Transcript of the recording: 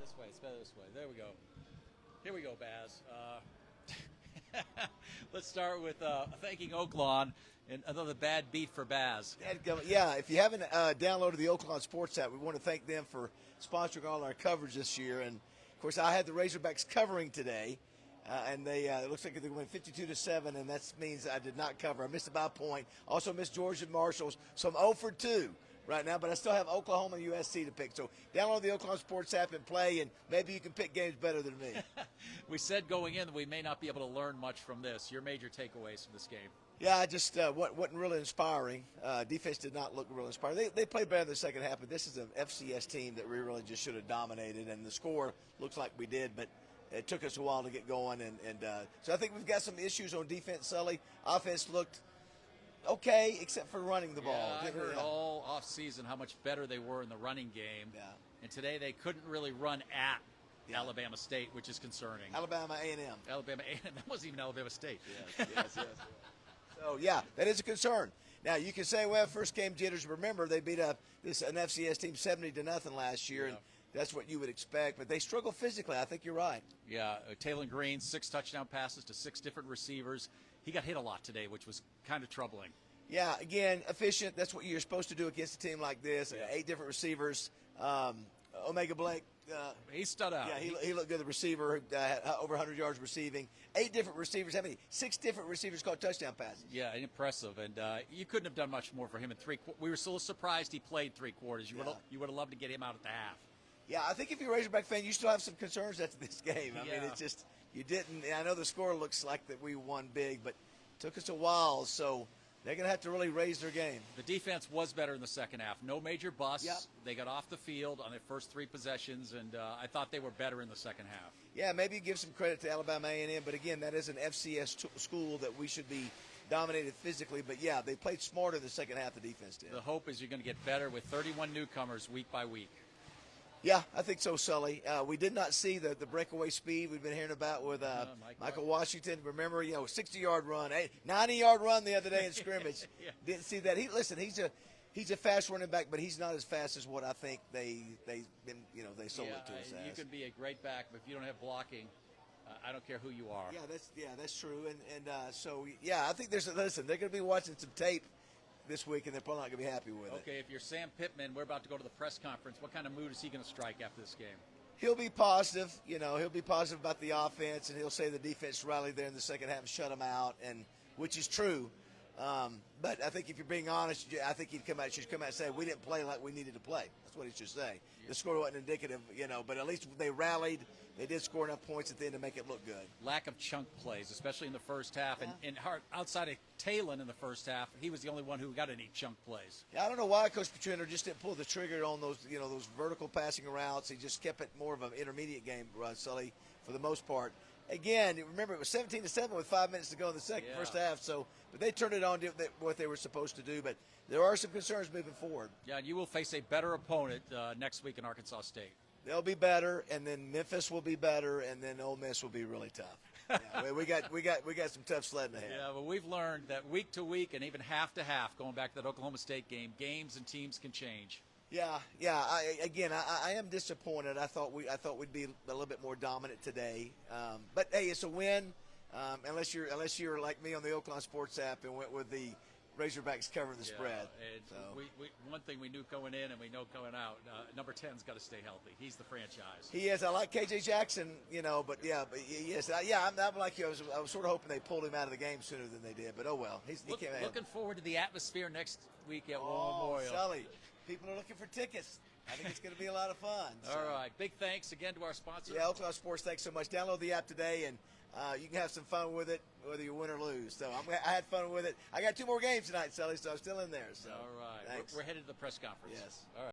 this way. It's better this way. There we go. Here we go, Baz. Let's start with thanking Oaklawn and another bad beat for Baz. Yeah, if you haven't downloaded the Oaklawn Sports app, we want to thank them for sponsoring all our coverage this year. And, of course, I had the Razorbacks covering today, and they it looks like they went 52-7, and that means I did not cover. I missed it by a point. Also missed Georgia and Marshall's, so I'm 0 for 2 right now, but I still have Oklahoma and USC to pick. So download the Oaklawn Sports app and play, and maybe you can pick games better than me. We said going in that we may not be able to learn much from this. Your major takeaways from this game? Yeah, I just wasn't really inspiring. Defense did not look really inspiring. They played better in the second half, but this is an FCS team that we really just should have dominated, and the score looks like we did, but it took us a while to get going. And so I think we've got some issues on defense, Sully. Offense looked okay, except for running the ball. I heard all offseason how much better they were in the running game. Yeah. And today they couldn't really run at Alabama State, which is concerning. Alabama A&M. Alabama A&M. That wasn't even Alabama State. Yes. So, yeah, that is a concern. Now, you can say, well, first game jitters. Remember, they beat an FCS team 70-0 last year, and that's what you would expect. But they struggle physically. I think you're right. Yeah, Taylor Green, 6 touchdown passes to 6 different receivers. He got hit a lot today, which was kind of troubling. Yeah, again, efficient. That's what you're supposed to do against a team like this. 8 different receivers. Omega Blake. He stood out. Yeah, he looked good. The receiver had over 100 yards receiving. 8 different receivers. How many? 6 different receivers caught touchdown passes. Yeah, impressive. And you couldn't have done much more for him in 3 quarters. We were so surprised he played 3 quarters. You would have loved to get him out at the half. Yeah, I think if you're a Razorback fan, you still have some concerns after this game. I mean, it's just you didn't. I know the score looks like that we won big, but it took us a while, so they're going to have to really raise their game. The defense was better in the second half. No major busts. Yep. They got off the field on their first 3 possessions, and I thought they were better in the second half. Yeah, maybe give some credit to Alabama A&M, but again, that is an FCS school that we should be dominated physically. But, yeah, they played smarter in the second half, the defense did. The hope is you're going to get better with 31 newcomers week by week. Yeah, I think so, Sully. We did not see the breakaway speed we've been hearing about with Michael Washington. Remember, 60-yard run, 90-yard run the other day in scrimmage. Didn't see that. He's a fast running back, but he's not as fast as what I think they sold it to us as. You could be a great back, but if you don't have blocking, I don't care who you are. That's true. I think they're going to be watching some tape this week, and they're probably not going to be happy with it. Okay, if you're Sam Pittman, we're about to go to the press conference. What kind of mood is he going to strike after this game? He'll be positive. He'll be positive about the offense, and he'll say the defense rallied there in the second half and shut them out, and which is true. But I think if you're being honest, I think should come out and say we didn't play like we needed to play. That's what he should say. The score wasn't indicative, but at least they rallied. They did score enough points at the end to make it look good. Lack of chunk plays, especially in the first half, and outside of Talon in the first half, he was the only one who got any chunk plays. Yeah, I don't know why Coach Petrino just didn't pull the trigger on those, those vertical passing routes. He just kept it more of an intermediate game, Sully, for the most part. Again, remember it was 17-7 with 5 minutes to go in the first half. But they turned it on to what they were supposed to do. But there are some concerns moving forward. Yeah, and you will face a better opponent next week in Arkansas State. They'll be better, and then Memphis will be better, and then Ole Miss will be really tough. We got some tough sledding ahead. Yeah, but we've learned that week to week and even half to half, going back to that Oklahoma State game, games and teams can change. Yeah. I am disappointed. I thought we'd be a little bit more dominant today. But hey, it's a win. Unless you're like me on the Oaklawn Sports app and went with the Razorbacks covering the spread. And one thing we knew going in and we know coming out, number 10's got to stay healthy. He's the franchise. He is. I like KJ Jackson, but yes, I'm like you. I was sort of hoping they pulled him out of the game sooner than they did, but oh well. Looking forward to the atmosphere next week at War Memorial. Sully, people are looking for tickets. I think it's going to be a lot of fun. All right. Big thanks again to our sponsor. Yeah, Oaklawn Sports, thanks so much. Download the app today, and you can have some fun with it, whether you win or lose. So I had fun with it. I got 2 more games tonight, Sully, so I'm still in there. So. All right. We're headed to the press conference. Yes. All right.